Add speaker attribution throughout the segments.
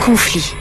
Speaker 1: conflit.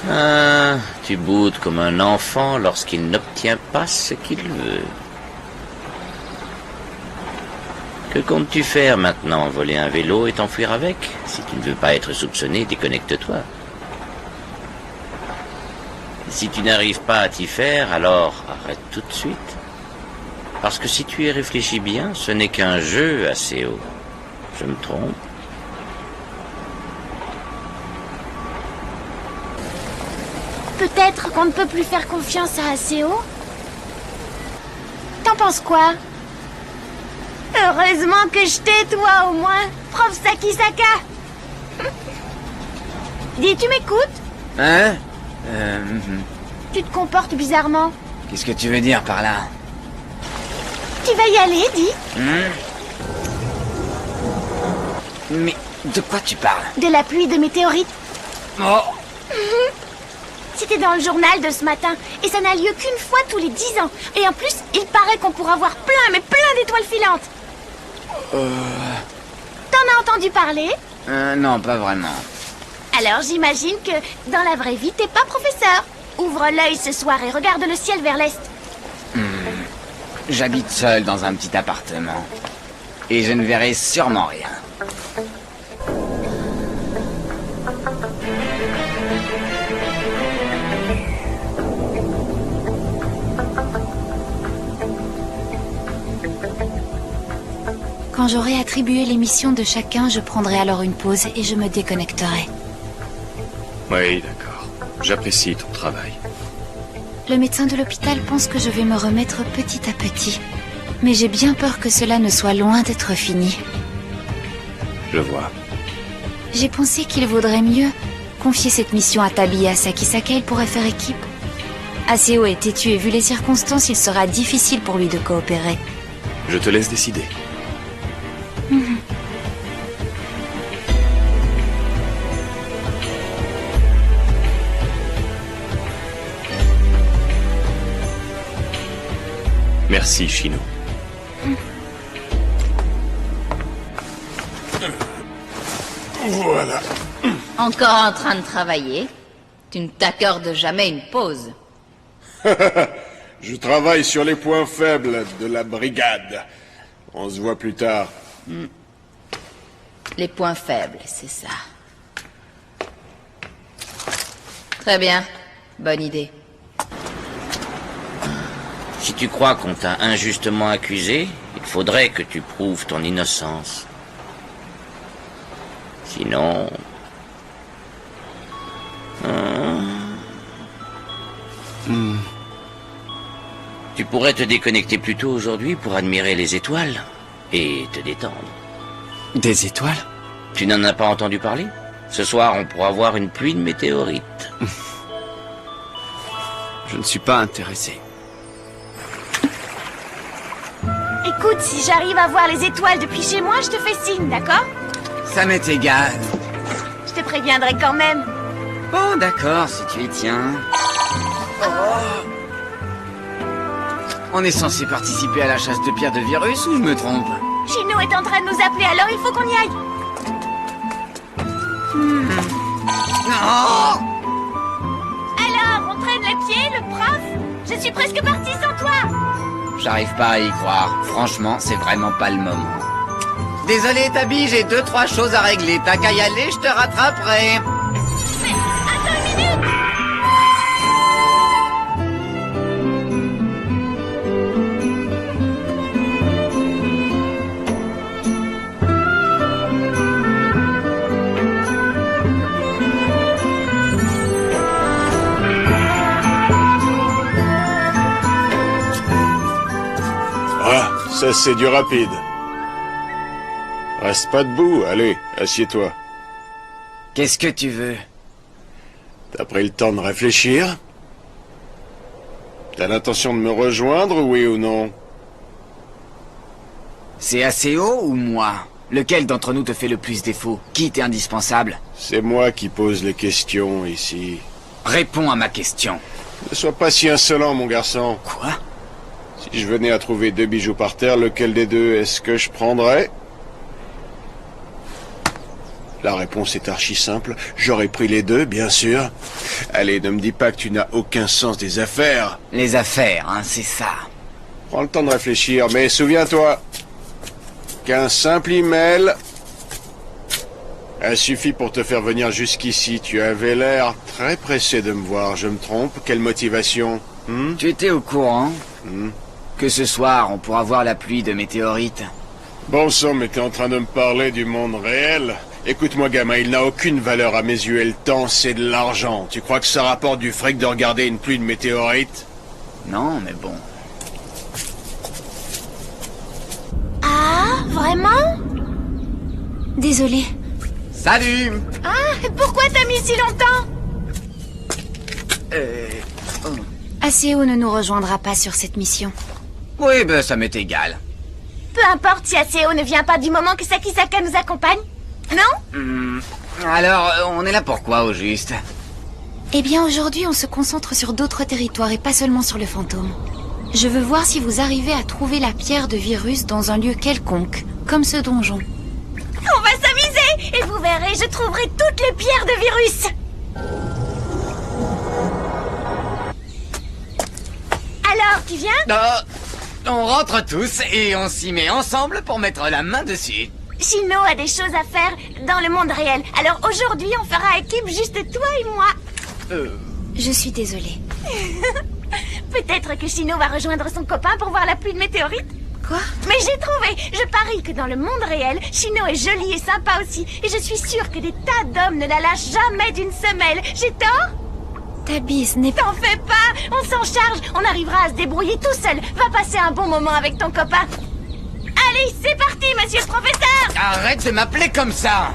Speaker 2: Ah, tu boudes comme un enfant lorsqu'il n'obtient pas ce qu'il veut. Que comptes-tu faire maintenant? Voler un vélo et t'enfuir avec? Si tu ne veux pas être soupçonné, déconnecte-toi. Si tu n'arrives pas à t'y faire, alors arrête tout de suite. Parce que si tu y réfléchis bien, ce n'est qu'un jeu assez haut. Je me trompe?
Speaker 3: Peut-être qu'on ne peut plus faire confiance à ACO. T'en penses quoi?
Speaker 1: Heureusement que je t'ai, toi, au moins. Prof Sakisaka. Dis, tu m'écoutes?
Speaker 3: Hein?
Speaker 1: Tu te comportes bizarrement.
Speaker 3: Qu'est-ce que tu veux dire par là?
Speaker 1: Tu vas y aller, dis.
Speaker 3: Mais de quoi tu parles?
Speaker 1: De la pluie de météorites.
Speaker 3: Oh!
Speaker 1: C'était dans le journal de ce matin. Et ça n'a lieu qu'une fois tous les 10 ans. Et en plus, il paraît qu'on pourra voir plein, mais plein d'étoiles filantes. T'en as entendu parler?
Speaker 3: Non, pas vraiment.
Speaker 1: Alors j'imagine que dans la vraie vie, t'es pas professeur. Ouvre l'œil ce soir et regarde le ciel vers l'est.
Speaker 3: J'habite seul dans un petit appartement. Et je ne verrai sûrement rien.
Speaker 4: Quand j'aurai attribué les missions de chacun, je prendrai alors une pause et je me déconnecterai.
Speaker 5: Oui, d'accord. J'apprécie ton travail.
Speaker 4: Le médecin de l'hôpital pense que je vais me remettre petit à petit. Mais j'ai bien peur que cela ne soit loin d'être fini.
Speaker 5: Je vois.
Speaker 4: J'ai pensé qu'il vaudrait mieux confier cette mission à Tabi et à Sakisaka, il pourrait faire équipe. Aseo est têtu et vu les circonstances, il sera difficile pour lui de coopérer.
Speaker 5: Je te laisse décider. Merci, Shino.
Speaker 6: Voilà.
Speaker 7: Encore en train de travailler? Tu ne t'accordes jamais une pause.
Speaker 6: Je travaille sur les points faibles de la brigade. On se voit plus tard.
Speaker 7: Les points faibles, c'est ça. Très bien. Bonne idée.
Speaker 2: Si tu crois qu'on t'a injustement accusé, il faudrait que tu prouves ton innocence. Sinon... Tu pourrais te déconnecter plus tôt aujourd'hui pour admirer les étoiles et te détendre.
Speaker 3: Des étoiles?
Speaker 2: Tu n'en as pas entendu parler? Ce soir, on pourra voir une pluie de météorites.
Speaker 3: Je ne suis pas intéressé.
Speaker 1: Écoute, si j'arrive à voir les étoiles depuis chez moi, je te fais signe, d'accord?
Speaker 3: Ça m'est égal.
Speaker 1: Je te préviendrai quand même.
Speaker 3: Bon, d'accord, si tu y tiens. On est censé participer à la chasse de pierres de virus ou je me trompe?
Speaker 1: Chino est en train de nous appeler, alors il faut qu'on y aille.
Speaker 3: Non!
Speaker 1: Alors, on traîne les pieds, le prof? Je suis presque partie sans toi.
Speaker 3: J'arrive pas à y croire. Franchement, c'est vraiment pas le moment. Désolé, Tabi, j'ai 2-3 choses à régler. T'as qu'à y aller, je te rattraperai.
Speaker 1: Attends une minute.
Speaker 6: Ah, ça c'est du rapide. Reste pas debout, allez, assieds-toi.
Speaker 3: Qu'est-ce que tu veux?
Speaker 6: T'as pris le temps de réfléchir? T'as l'intention de me rejoindre, oui ou non?
Speaker 3: C'est Aseo ou moi? Lequel d'entre nous te fait le plus défaut? Qui t'est indispensable?
Speaker 6: C'est moi qui pose les questions ici.
Speaker 3: Réponds à ma question.
Speaker 6: Ne sois pas si insolent, mon garçon.
Speaker 3: Quoi?
Speaker 6: Si je venais à trouver 2 bijoux par terre, lequel des deux est-ce que je prendrais? La réponse est archi simple. J'aurais pris les deux, bien sûr. Allez, ne me dis pas que tu n'as aucun sens des affaires.
Speaker 3: Les affaires, hein, c'est ça.
Speaker 6: Prends le temps de réfléchir, mais souviens-toi qu'un simple email a suffi pour te faire venir jusqu'ici. Tu avais l'air très pressé de me voir. Je me trompe? Quelle motivation?
Speaker 3: Tu étais au courant que ce soir, on pourra voir la pluie de météorites?
Speaker 6: Bon sang, mais t'es en train de me parler du monde réel? Écoute-moi, gamin, il n'a aucune valeur à mes yeux, et le temps, c'est de l'argent. Tu crois que ça rapporte du fric de regarder une pluie de météorites?
Speaker 3: Non, mais bon.
Speaker 1: Ah, Vraiment?
Speaker 4: Désolée.
Speaker 3: Salut!
Speaker 1: Ah, pourquoi t'as mis si longtemps?
Speaker 4: Aseo ne nous rejoindra pas sur cette mission.
Speaker 3: Oui, ben ça m'est égal.
Speaker 1: Peu importe si Aseo ne vient pas du moment que Sakisaka nous accompagne. Non?
Speaker 3: Alors, on est là pourquoi au juste?
Speaker 4: Eh bien, aujourd'hui, on se concentre sur d'autres territoires et pas seulement sur le fantôme. Je veux voir si vous arrivez à trouver la pierre de virus dans un lieu quelconque, comme ce donjon.
Speaker 1: On va s'amuser! Et vous verrez, je trouverai toutes les pierres de virus! Alors, tu viens?
Speaker 3: On rentre tous et on s'y met ensemble pour mettre la main dessus.
Speaker 1: Shino a des choses à faire dans le monde réel. Alors aujourd'hui, on fera équipe juste toi et moi.
Speaker 4: Je suis désolée.
Speaker 1: Peut-être que Shino va rejoindre son copain pour voir la pluie de météorites.
Speaker 4: Quoi?
Speaker 1: Mais j'ai trouvé! Je parie que dans le monde réel, Shino est jolie et sympa aussi. Et je suis sûre que des tas d'hommes ne la lâchent jamais d'une semelle. J'ai tort?
Speaker 4: Tabi, ce n'est pas...
Speaker 1: T'en fais pas! On s'en charge! On arrivera à se débrouiller tout seul. Va passer un bon moment avec ton copain. Allez, c'est parti, monsieur le professeur!
Speaker 3: Arrête de m'appeler comme ça!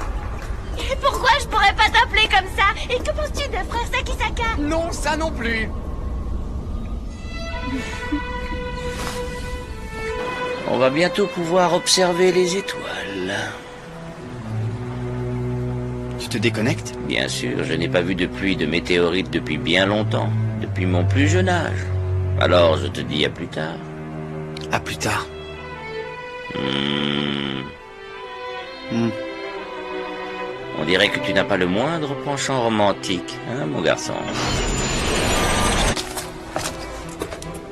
Speaker 1: Pourquoi je pourrais pas t'appeler comme ça? Et que penses-tu de frère Sakisaka?
Speaker 3: Non, ça non plus!
Speaker 2: On va bientôt pouvoir observer les étoiles.
Speaker 8: Tu te déconnectes?
Speaker 2: Bien sûr, je n'ai pas vu de pluie de météorites depuis bien longtemps, depuis mon plus jeune âge. Alors, je te dis à plus tard.
Speaker 8: À plus tard.
Speaker 2: On dirait que tu n'as pas le moindre penchant romantique, hein, mon garçon?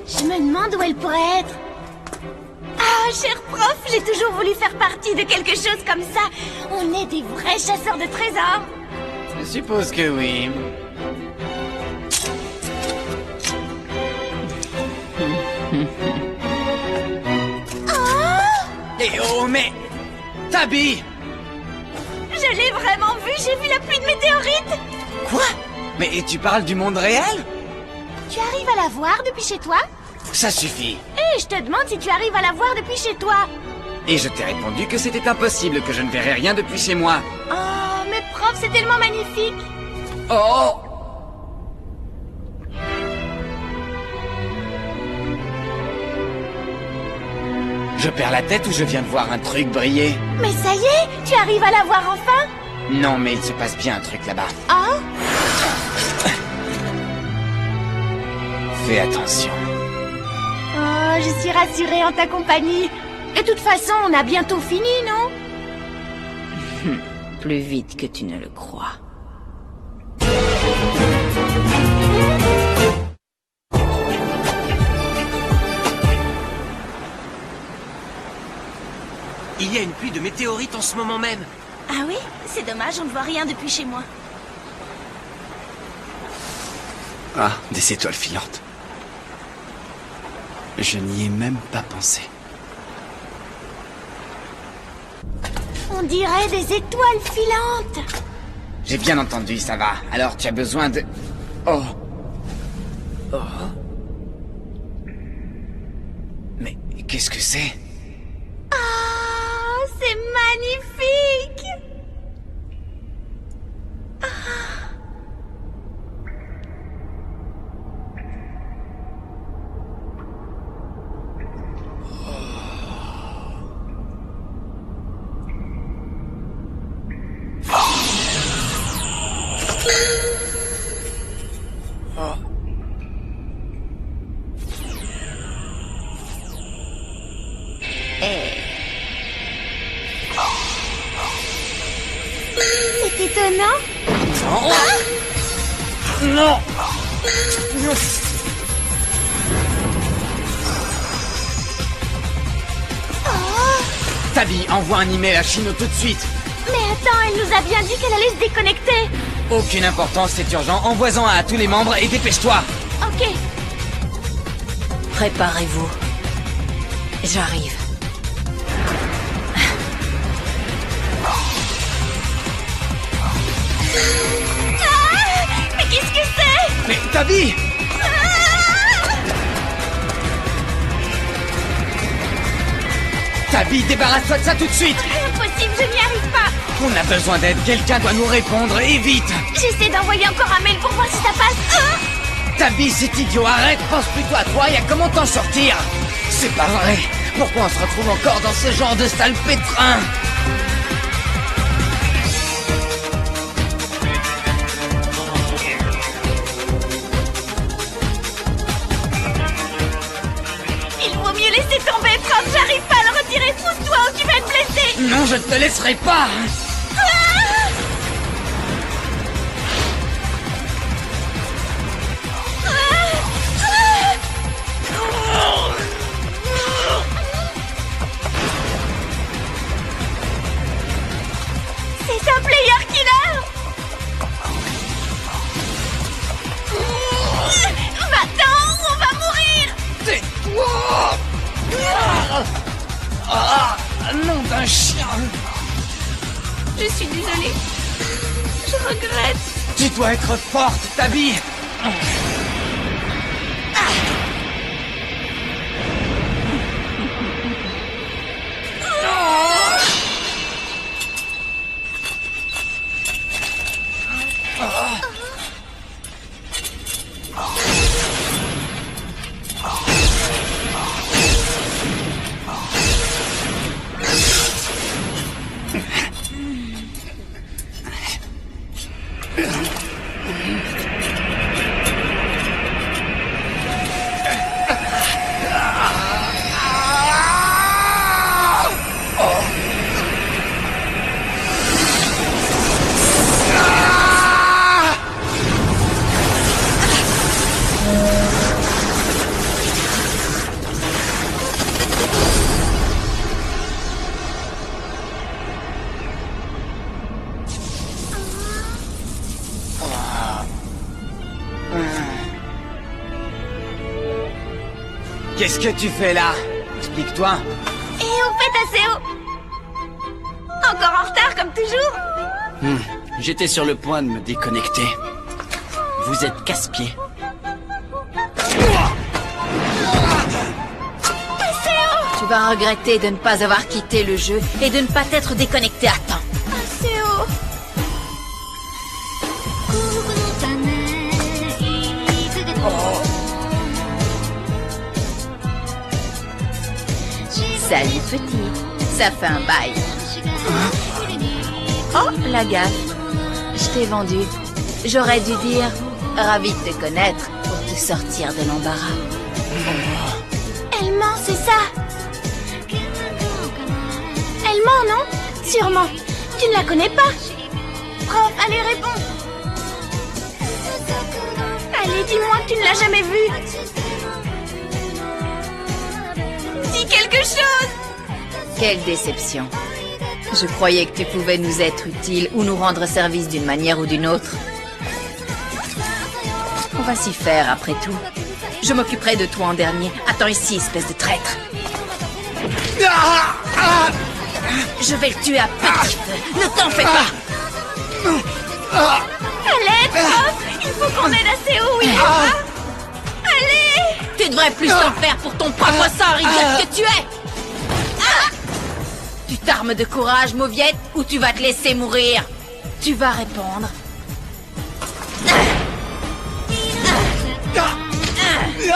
Speaker 1: Je me demande où elle pourrait être. Ah, cher prof, j'ai toujours voulu faire partie de quelque chose comme ça. On est des vrais chasseurs de trésors.
Speaker 3: Je suppose que oui. Eh oh, mais... Tabi!
Speaker 1: Je l'ai vraiment vu, j'ai vu la pluie de météorites.
Speaker 3: Quoi? Mais tu parles du monde réel?
Speaker 1: Tu arrives à la voir depuis chez toi?
Speaker 3: Ça suffit.
Speaker 1: Et je te demande si tu arrives à la voir depuis chez toi.
Speaker 3: Et je t'ai répondu que c'était impossible, que je ne verrais rien depuis chez moi.
Speaker 1: Oh, mais prof, c'est tellement magnifique.
Speaker 3: Oh! Je perds la tête ou je viens de voir un truc briller?
Speaker 1: Mais ça y est, tu arrives à la voir enfin?
Speaker 3: Non, mais il se passe bien un truc là-bas.
Speaker 1: Ah?
Speaker 3: Fais attention.
Speaker 1: Oh, je suis rassurée en ta compagnie. Et de toute façon, on a bientôt fini, non?
Speaker 7: Plus vite que tu ne le crois.
Speaker 9: Il y a une pluie de météorites en ce moment même.
Speaker 1: Ah oui? C'est dommage, on ne voit rien depuis chez moi.
Speaker 8: Ah, des étoiles filantes. Je n'y ai même pas pensé.
Speaker 1: On dirait des étoiles filantes.
Speaker 3: J'ai bien entendu, ça va. Alors tu as besoin de... Oh. Oh. Mais qu'est-ce que c'est?
Speaker 1: Ah, c'est magnifique. C'est étonnant.
Speaker 3: Non! Tabi, envoie un email à Shino tout de suite.
Speaker 1: Mais attends, elle nous a bien dit qu'elle allait se déconnecter.
Speaker 3: Aucune importance, c'est urgent. Envoie-en un à tous les membres et dépêche-toi.
Speaker 1: Ok.
Speaker 7: Préparez-vous. J'arrive.
Speaker 1: Ah, mais qu'est-ce que c'est?
Speaker 3: Mais Tabi! Tabi! Abby, débarrasse-toi de ça tout de suite!
Speaker 1: Impossible, je n'y arrive pas.
Speaker 3: On a besoin d'aide, quelqu'un doit nous répondre, et vite!
Speaker 1: J'essaie d'envoyer encore un mail pour voir si ça passe.
Speaker 3: Tabby, c'est idiot, arrête, pense plutôt à toi et à comment t'en sortir! C'est pas vrai! Pourquoi on se retrouve encore dans ce genre de sale pétrin?
Speaker 1: Il vaut mieux laisser tomber, prof. J'arrive pas à le retirer. Pousse-toi ou tu vas te blesser.
Speaker 3: Non, je te laisserai pas!
Speaker 1: C'est un player killer. Maintenant, on va mourir.
Speaker 3: Tais-toi! Nom d'un chien!
Speaker 1: Je suis désolée. Je regrette.
Speaker 3: Tu dois être forte, Tabby! Qu'est-ce que tu fais là? Explique-toi.
Speaker 1: Et on fait assez haut. Encore en retard comme toujours.
Speaker 8: J'étais sur le point de me déconnecter. Vous êtes casse-pieds.
Speaker 7: Tu vas regretter de ne pas avoir quitté le jeu et de ne pas t'être déconnecté à temps.
Speaker 1: Assez haut.
Speaker 7: Salut petit, ça fait un bail. Oh, la gaffe. Je t'ai vendu. J'aurais dû dire ravi de te connaître pour te sortir de l'embarras.
Speaker 1: Elle ment, c'est ça. Elle ment, non? Sûrement. Tu ne la connais pas. Prof, allez, réponds. Allez, dis-moi que tu ne l'as jamais vue. Dis quelque chose.
Speaker 7: Quelle déception. Je croyais que tu pouvais nous être utile ou nous rendre service d'une manière ou d'une autre. On va s'y faire après tout. Je m'occuperai de toi en dernier. Attends ici, espèce de traître. Je vais le tuer à petit feu. Ne t'en fais pas.
Speaker 1: Allez, prof. Il faut qu'on aide assez haut, il est pas. Allez.
Speaker 7: Tu devrais plus t'en faire pour ton propre sort, idiote que tu es. Tu t'armes de courage, mauviette, ou tu vas te laisser mourir? Tu vas répondre.
Speaker 1: Il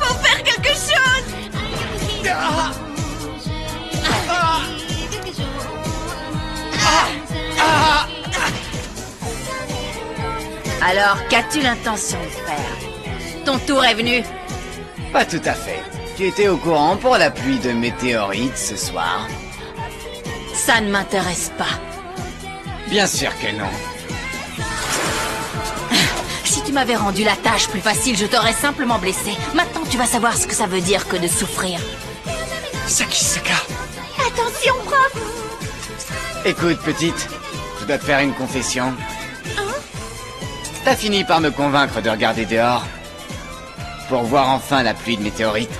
Speaker 1: faut faire quelque chose.
Speaker 7: Alors, qu'as-tu l'intention de faire? Ton tour est venu.
Speaker 3: Pas tout à fait. Tu étais au courant pour la pluie de météorites ce soir?
Speaker 7: Ça ne m'intéresse pas.
Speaker 3: Bien sûr que non.
Speaker 7: Si tu m'avais rendu la tâche plus facile, je t'aurais simplement blessé. Maintenant, tu vas savoir ce que ça veut dire que de souffrir.
Speaker 8: Sakisaka.
Speaker 1: Attention, prof.
Speaker 3: Écoute, petite, je dois te faire une confession. T'as fini par me convaincre de regarder dehors pour voir enfin la pluie de météorites.